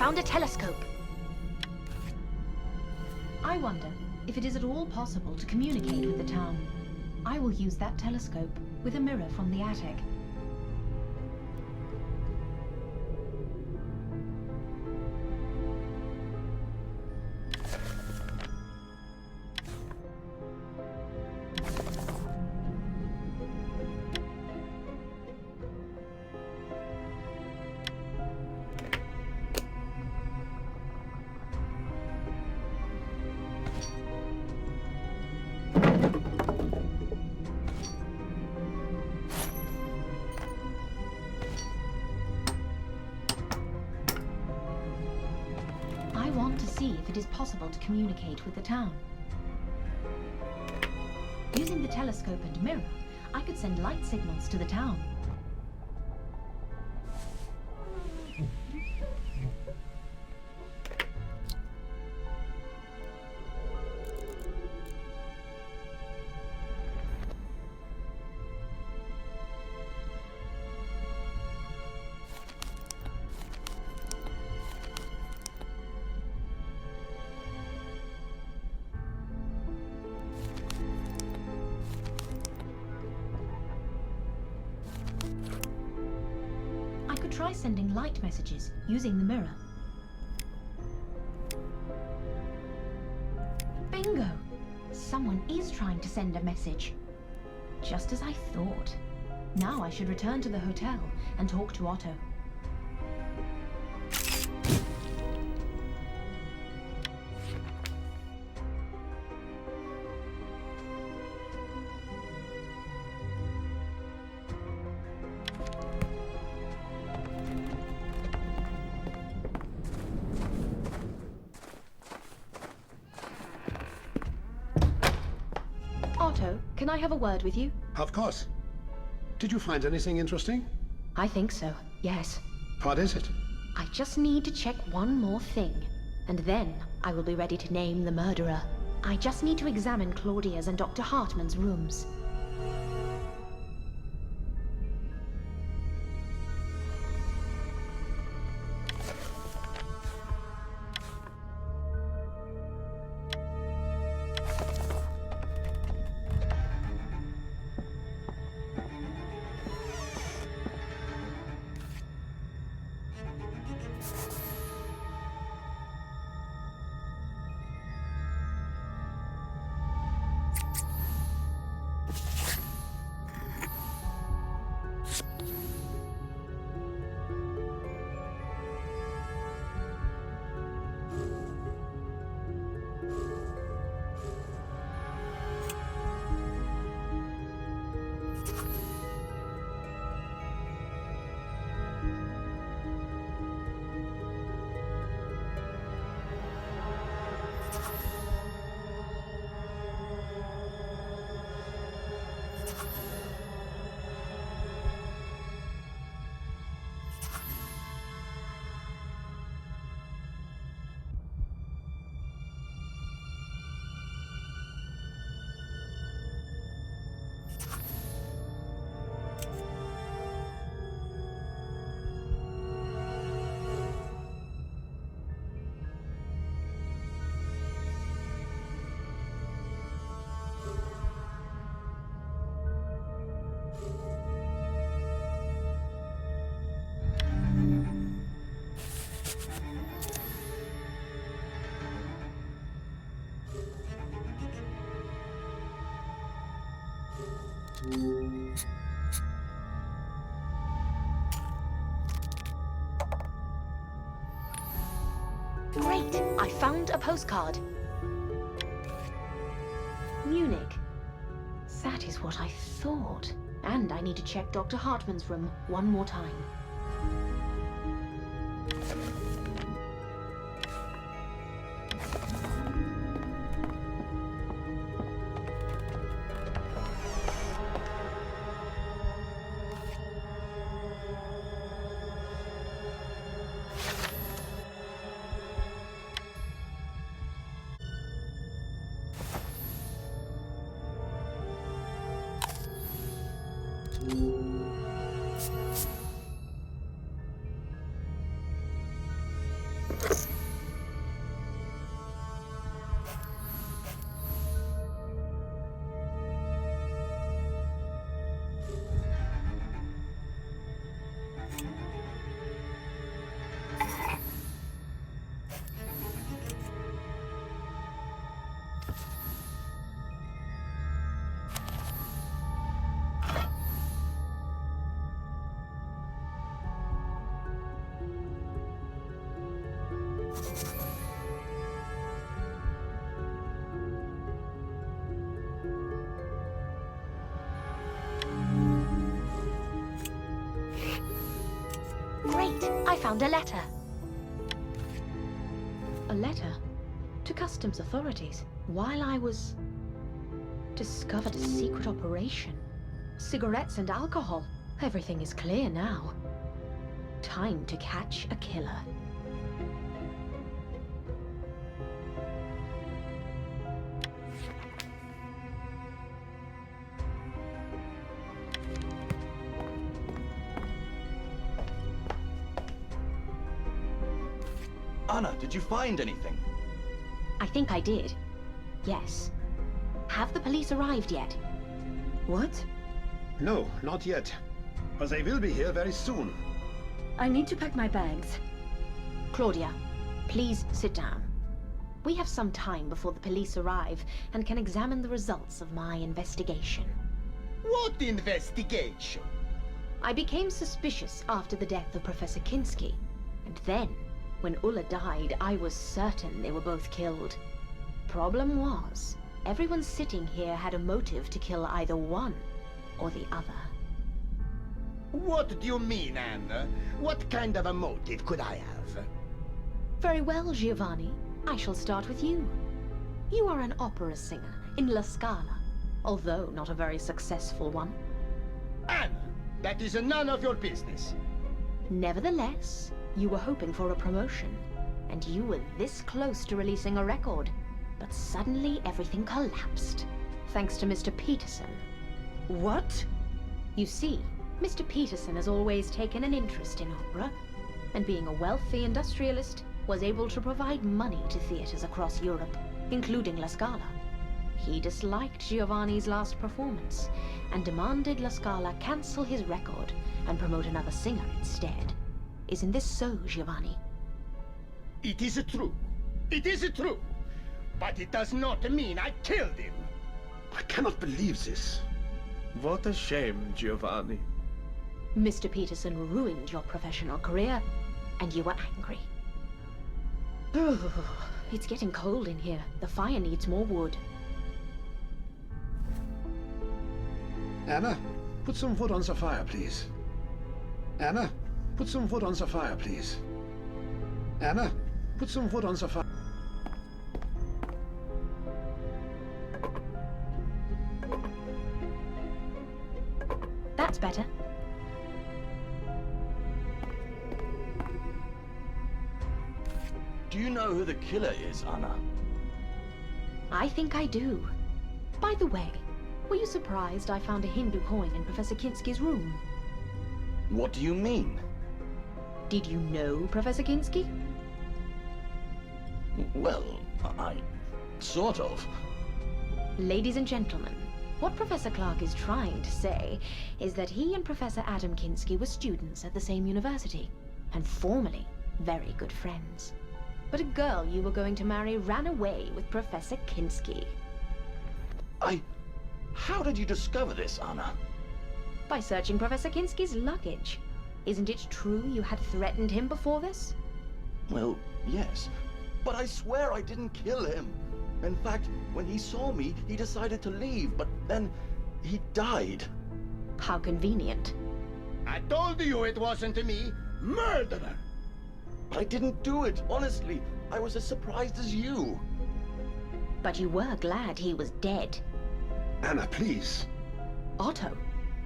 found a telescope. I wonder if it is at all possible to communicate with the town. I will use that telescope with a mirror from the attic. I want to see if it is possible to communicate with the town. Using the telescope and mirror, I could send light signals to the town. Try sending light messages using the mirror. Bingo! Someone is trying to send a message. Just as I thought. Now I should return to the hotel and talk to Otto. Otto, can I have a word with you? Of course. Did you find anything interesting? I think so, yes. What is it? I just need to check one more thing, and then I will be ready to name the murderer. I just need to examine Claudia's and Dr. Hartman's rooms. Great! I found a postcard. Munich. That is what I thought. And I need to check Dr. Hartman's room one more time. Great! I found a letter. A letter? To customs authorities? While I was... discovered a secret operation. Cigarettes and alcohol. Everything is clear now. Time to catch a killer. Anna, did you find anything? I think I did. Yes. Have the police arrived yet? What? No, not yet. But they will be here very soon. I need to pack my bags. Claudia, please sit down. We have some time before the police arrive and can examine the results of my investigation. What investigation? I became suspicious after the death of Professor Kinski. And then, when Ulla died, I was certain they were both killed. Problem was, everyone sitting here had a motive to kill either one or the other. What do you mean, Anna? What kind of a motive could I have? Very well, Giovanni. I shall start with you. You are an opera singer in La Scala, although not a very successful one. Anna, that is none of your business. Nevertheless, you were hoping for a promotion, and you were this close to releasing a record. But suddenly everything collapsed, thanks to Mr. Peterson. What? You see, Mr. Peterson has always taken an interest in opera, and being a wealthy industrialist, was able to provide money to theaters across Europe, including La Scala. He disliked Giovanni's last performance, and demanded La Scala cancel his record and promote another singer instead. Isn't this so, Giovanni? It is true. It is true. But it does not mean I killed him. I cannot believe this. What a shame, Giovanni. Mr. Peterson ruined your professional career, and you were angry. It's getting cold in here. The fire needs more wood. Anna, put some wood on the fire, please. Anna, put some wood on the fire, please. Anna, put some wood on the fire. That's better. Do you know who the killer is, Anna? I think I do. By the way, were you surprised I found a Hindu coin in Professor Kinski's room? What do you mean? Did you know Professor Kinski? Well, I... sort of. Ladies and gentlemen, what Professor Clark is trying to say is that he and Professor Adam Kinski were students at the same university, and formerly very good friends. But a girl you were going to marry ran away with Professor Kinski. How did you discover this, Anna? By searching Professor Kinski's luggage. Isn't it true you had threatened him before this? Well, yes. But I swear I didn't kill him. In fact, when he saw me, he decided to leave, but then he died. How convenient. I told you it wasn't me. Murderer! But I didn't do it, honestly. I was as surprised as you. But you were glad he was dead. Anna, please. Otto,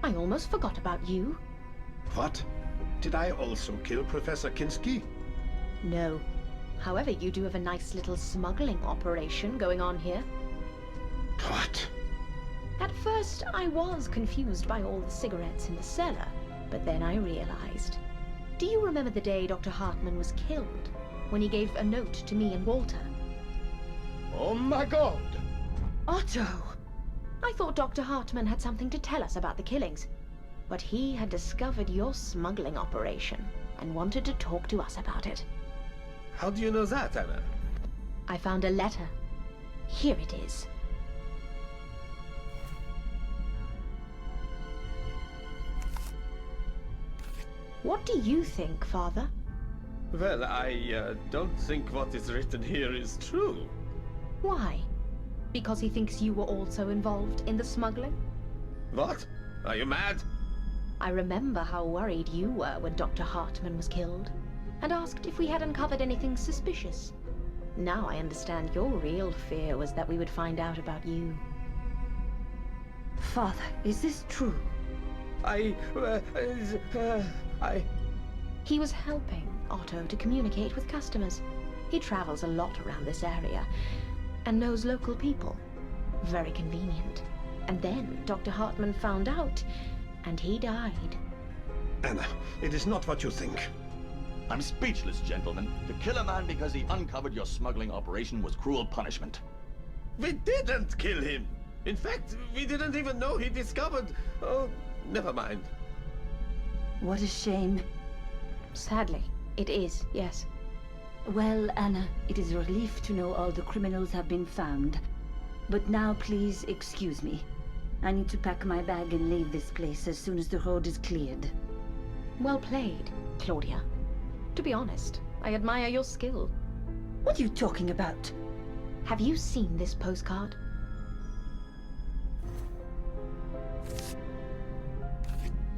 I almost forgot about you. What? Did I also kill Professor Kinski? No. However, you do have a nice little smuggling operation going on here. What? At first, I was confused by all the cigarettes in the cellar, but then I realized. Do you remember the day Dr. Hartman was killed? When he gave a note to me and Walter? Oh my God! Otto! I thought Dr. Hartman had something to tell us about the killings, but he had discovered your smuggling operation and wanted to talk to us about it. How do you know that, Anna? I found a letter. Here it is. What do you think, Father? Well, I don't think what is written here is true. Why? Because he thinks you were also involved in the smuggling? What? Are you mad? I remember how worried you were when Dr. Hartman was killed, and asked if we had uncovered anything suspicious. Now I understand your real fear was that we would find out about you. Father, is this true? He was helping Otto to communicate with customers. He travels a lot around this area, and knows local people. Very convenient. And then Dr. Hartman found out, and he died. Anna, it is not what you think. I'm speechless, gentlemen. To kill a man because he uncovered your smuggling operation was cruel punishment. We didn't kill him. In fact, we didn't even know he discovered... Oh, never mind. What a shame. Sadly, it is, yes. Well, Anna, it is a relief to know all the criminals have been found. But now, please excuse me. I need to pack my bag and leave this place as soon as the road is cleared. Well played, Claudia. To be honest, I admire your skill. What are you talking about? Have you seen this postcard?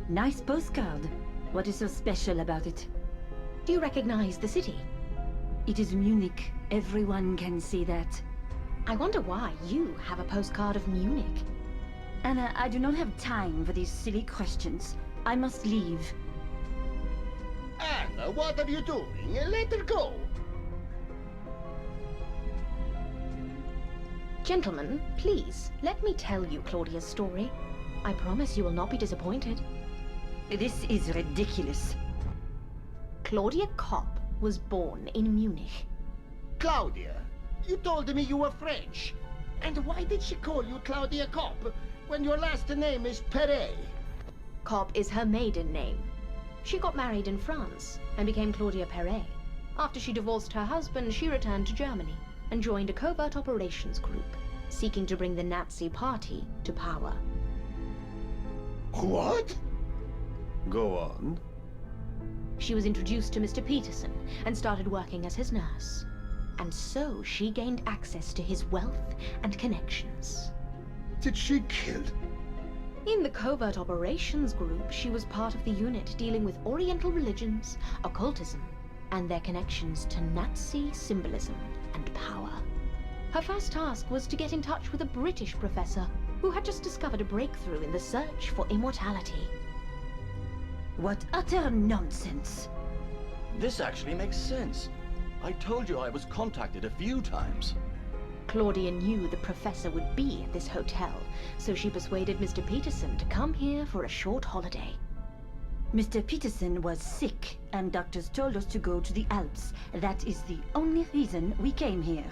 Nice postcard. What is so special about it? Do you recognize the city? It is Munich. Everyone can see that. I wonder why you have a postcard of Munich. Anna, I do not have time for these silly questions. I must leave. Anna, what are you doing? Let her go. Gentlemen, please, let me tell you Claudia's story. I promise you will not be disappointed. This is ridiculous. Claudia Kopp was born in Munich. Claudia, you told me you were French. And why did she call you Claudia Kopp when your last name is Perret? Kopp is her maiden name. She got married in France and became Claudia Perret. After she divorced her husband, she returned to Germany and joined a covert operations group, seeking to bring the Nazi party to power. What? Go on. She was introduced to Mr. Peterson and started working as his nurse. And so she gained access to his wealth and connections. Did she kill? In the covert operations group, she was part of the unit dealing with Oriental religions, occultism, and their connections to Nazi symbolism and power. Her first task was to get in touch with a British professor who had just discovered a breakthrough in the search for immortality. What utter nonsense. This actually makes sense. I told you I was contacted a few times. Claudia knew the professor would be at this hotel, so she persuaded Mr. Peterson to come here for a short holiday. Mr. Peterson was sick, and doctors told us to go to the Alps. That is the only reason we came here.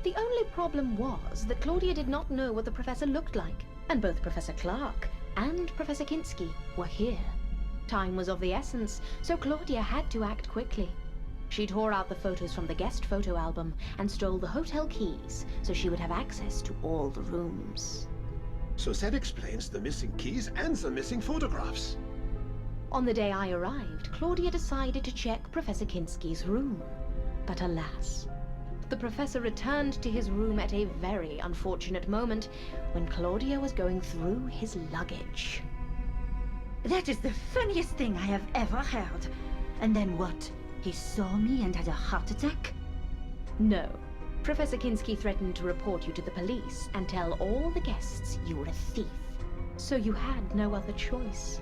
The only problem was that Claudia did not know what the professor looked like, and both Professor Clark and Professor Kinski were here. Time was of the essence, so Claudia had to act quickly. She tore out the photos from the guest photo album and stole the hotel keys so she would have access to all the rooms. So that explains the missing keys and the missing photographs. On the day I arrived, Claudia decided to check Professor Kinski's room. But alas, the professor returned to his room at a very unfortunate moment when Claudia was going through his luggage. That is the funniest thing I have ever heard. And then what? He saw me and had a heart attack? No. Professor Kinski threatened to report you to the police and tell all the guests you were a thief. So you had no other choice.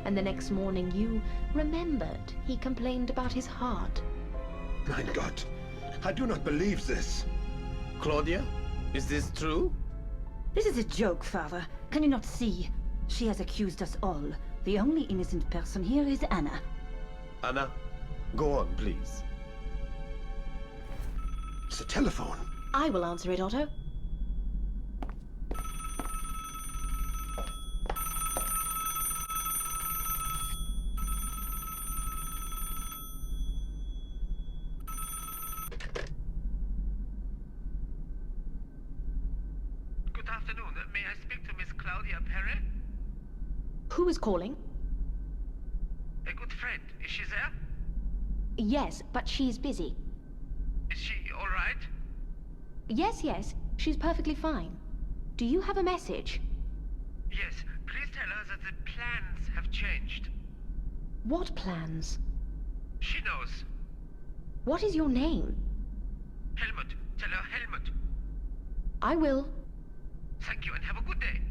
And the next morning you remembered he complained about his heart. Mein Gott, I do not believe this. Claudia, is this true? This is a joke, Father. Can you not see? She has accused us all. The only innocent person here is Anna. Anna, go on, please. It's the telephone. I will answer it, Otto. Good afternoon. May I speak to Miss Claudia Perret? Who is calling? A good friend. Is she there? Yes, but she's busy. Is she all right? Yes, she's perfectly fine. Do you have a message? Yes. Please tell her that the plans have changed. What plans? She knows. What is your name? Helmut. Tell her Helmut. I will. Thank you and have a good day.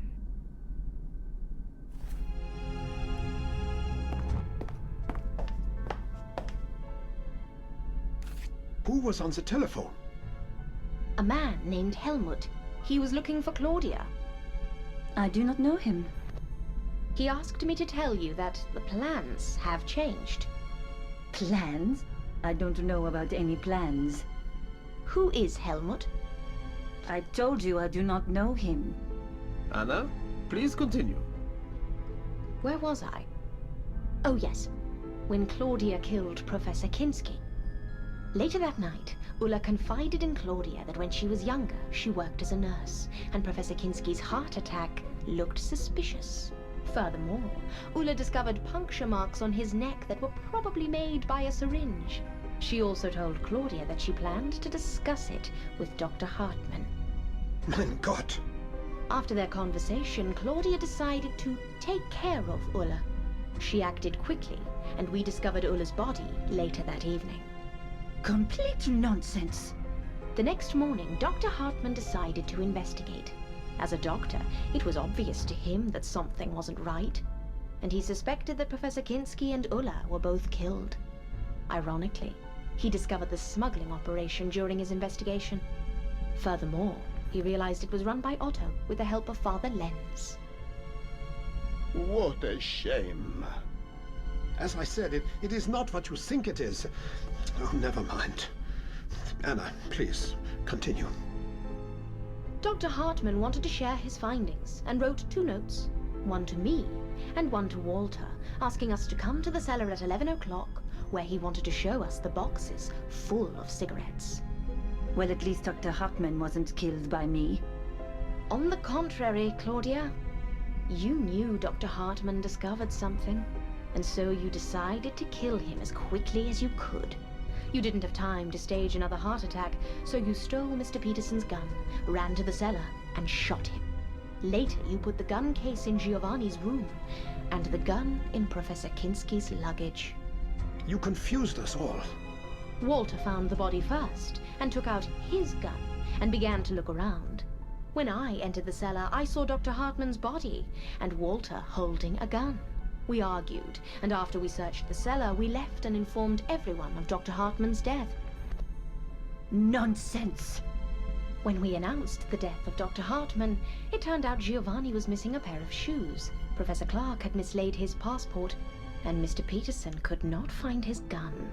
Who was on the telephone? A man named Helmut. He was looking for Claudia. I do not know him. He asked me to tell you that the plans have changed. Plans? I don't know about any plans. Who is Helmut? I told you I do not know him. Anna, please continue. Where was I? Oh yes, when Claudia killed Professor Kinski. Later that night, Ulla confided in Claudia that when she was younger, she worked as a nurse, and Professor Kinski's heart attack looked suspicious. Furthermore, Ulla discovered puncture marks on his neck that were probably made by a syringe. She also told Claudia that she planned to discuss it with Dr. Hartmann. Mein Gott! After their conversation, Claudia decided to take care of Ulla. She acted quickly, and we discovered Ulla's body later that evening. Complete nonsense. The next morning, Dr. Hartmann decided to investigate. As a doctor, it was obvious to him that something wasn't right, and he suspected that Professor Kinski and Ulla were both killed. Ironically, he discovered the smuggling operation during his investigation. Furthermore, he realized it was run by Otto with the help of Father Lenz. What a shame. As I said, it is not what you think it is. Oh, never mind. Anna, please, continue. Dr. Hartmann wanted to share his findings and wrote 2 notes, one to me and one to Walter, asking us to come to the cellar at 11 o'clock, where he wanted to show us the boxes full of cigarettes. Well, at least Dr. Hartmann wasn't killed by me. On the contrary, Claudia, you knew Dr. Hartmann discovered something, and so you decided to kill him as quickly as you could. You didn't have time to stage another heart attack, so you stole Mr. Peterson's gun, ran to the cellar, and shot him. Later, you put the gun case in Giovanni's room, and the gun in Professor Kinski's luggage. You confused us all. Walter found the body first, and took out his gun, and began to look around. When I entered the cellar, I saw Dr. Hartmann's body, and Walter holding a gun. We argued, and after we searched the cellar, we left and informed everyone of Dr. Hartmann's death. Nonsense! When we announced the death of Dr. Hartmann, it turned out Giovanni was missing a pair of shoes. Professor Clark had mislaid his passport, and Mr. Peterson could not find his gun.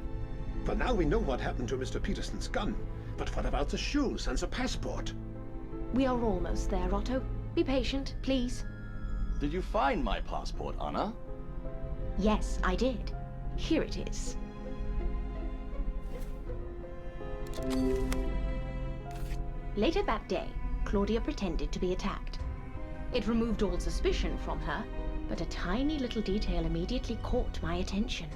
For now we know what happened to Mr. Peterson's gun. But what about the shoes and the passport? We are almost there, Otto. Be patient, please. Did you find my passport, Anna? Yes, I did. Here it is. Later that day, Claudia pretended to be attacked. It removed all suspicion from her, but a tiny little detail immediately caught my attention.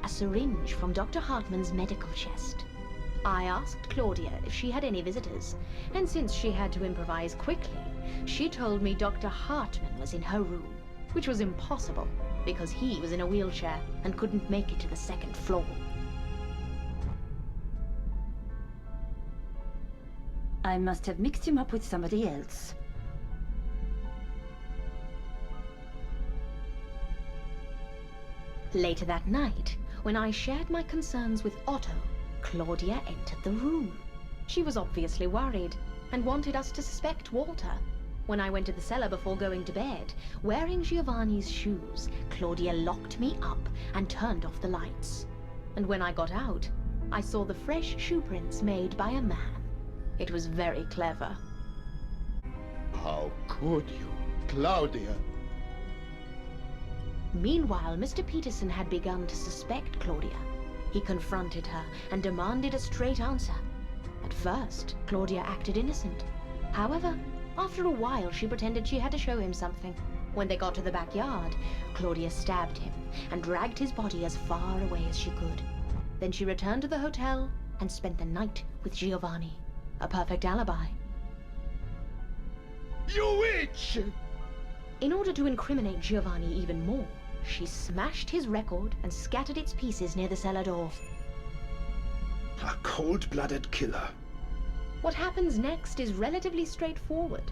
A syringe from Dr. Hartmann's medical chest. I asked Claudia if she had any visitors, and since she had to improvise quickly, she told me Dr. Hartmann was in her room, which was impossible because he was in a wheelchair and couldn't make it to the 2nd floor. I must have mixed him up with somebody else. Later that night, when I shared my concerns with Otto, Claudia entered the room. She was obviously worried and wanted us to suspect Walter. When I went to the cellar before going to bed, wearing Giovanni's shoes, Claudia locked me up and turned off the lights. And when I got out, I saw the fresh shoe prints made by a man. It was very clever. How could you, Claudia? Meanwhile, Mr. Peterson had begun to suspect Claudia. He confronted her and demanded a straight answer. At first, Claudia acted innocent. However, after a while, she pretended she had to show him something. When they got to the backyard, Claudia stabbed him and dragged his body as far away as she could. Then she returned to the hotel and spent the night with Giovanni. A perfect alibi. You witch! In order to incriminate Giovanni even more, She smashed his record and scattered its pieces near the cellar door. A cold-blooded killer. What happens next is relatively straightforward.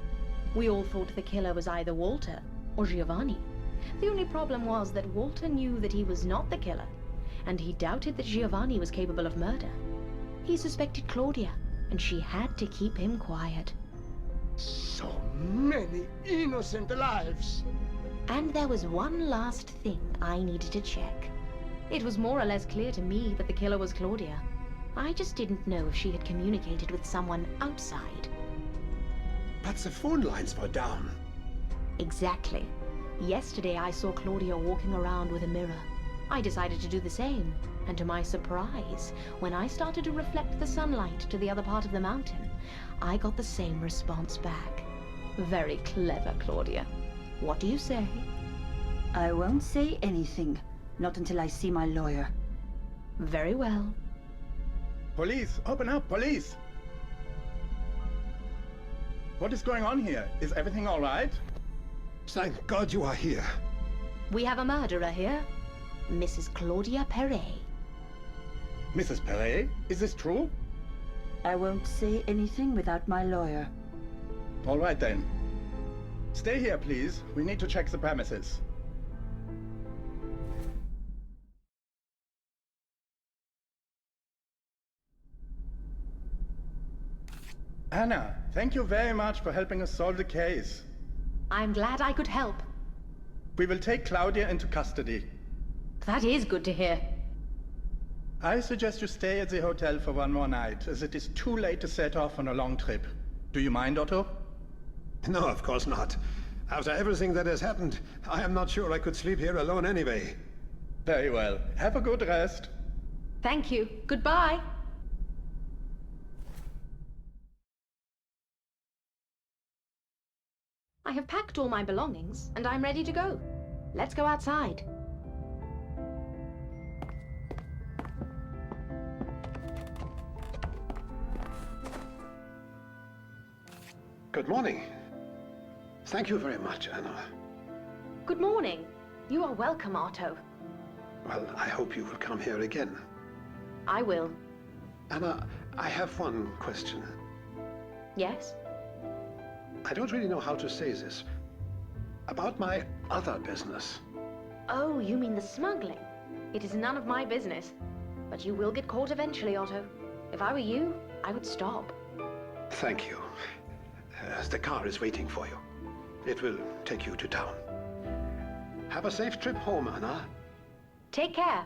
We all thought the killer was either Walter or Giovanni. The only problem was that Walter knew that he was not the killer, and he doubted that Giovanni was capable of murder. He suspected Claudia, and she had to keep him quiet. So many innocent lives. And there was one last thing I needed to check. It was more or less clear to me that the killer was Claudia. I just didn't know if she had communicated with someone outside. But the phone lines were down. Exactly. Yesterday I saw Claudia walking around with a mirror. I decided to do the same, and to my surprise, when I started to reflect the sunlight to the other part of the mountain, I got the same response back. Very clever, Claudia. What do you say? I won't say anything. Not until I see my lawyer. Very well. Police, open up, police! What is going on here? Is everything all right? Thank God you are here. We have a murderer here. Mrs. Claudia Perret. Mrs. Perret, is this true? I won't say anything without my lawyer. All right then. Stay here, please. We need to check the premises. Anna, thank you very much for helping us solve the case. I'm glad I could help. We will take Claudia into custody. That is good to hear. I suggest you stay at the hotel for one more night, as it is too late to set off on a long trip. Do you mind, Otto? No, of course not. After everything that has happened, I am not sure I could sleep here alone anyway. Very well. Have a good rest. Thank you. Goodbye. I have packed all my belongings, and I'm ready to go. Let's go outside. Good morning. Thank you very much, Anna. Good morning. You are welcome, Otto. Well, I hope you will come here again. I will. Anna, I have one question. Yes? I don't really know how to say this. About my other business. Oh, you mean the smuggling? It is none of my business. But you will get caught eventually, Otto. If I were you, I would stop. Thank you. The car is waiting for you. It will take you to town. Have a safe trip home, Anna. Take care.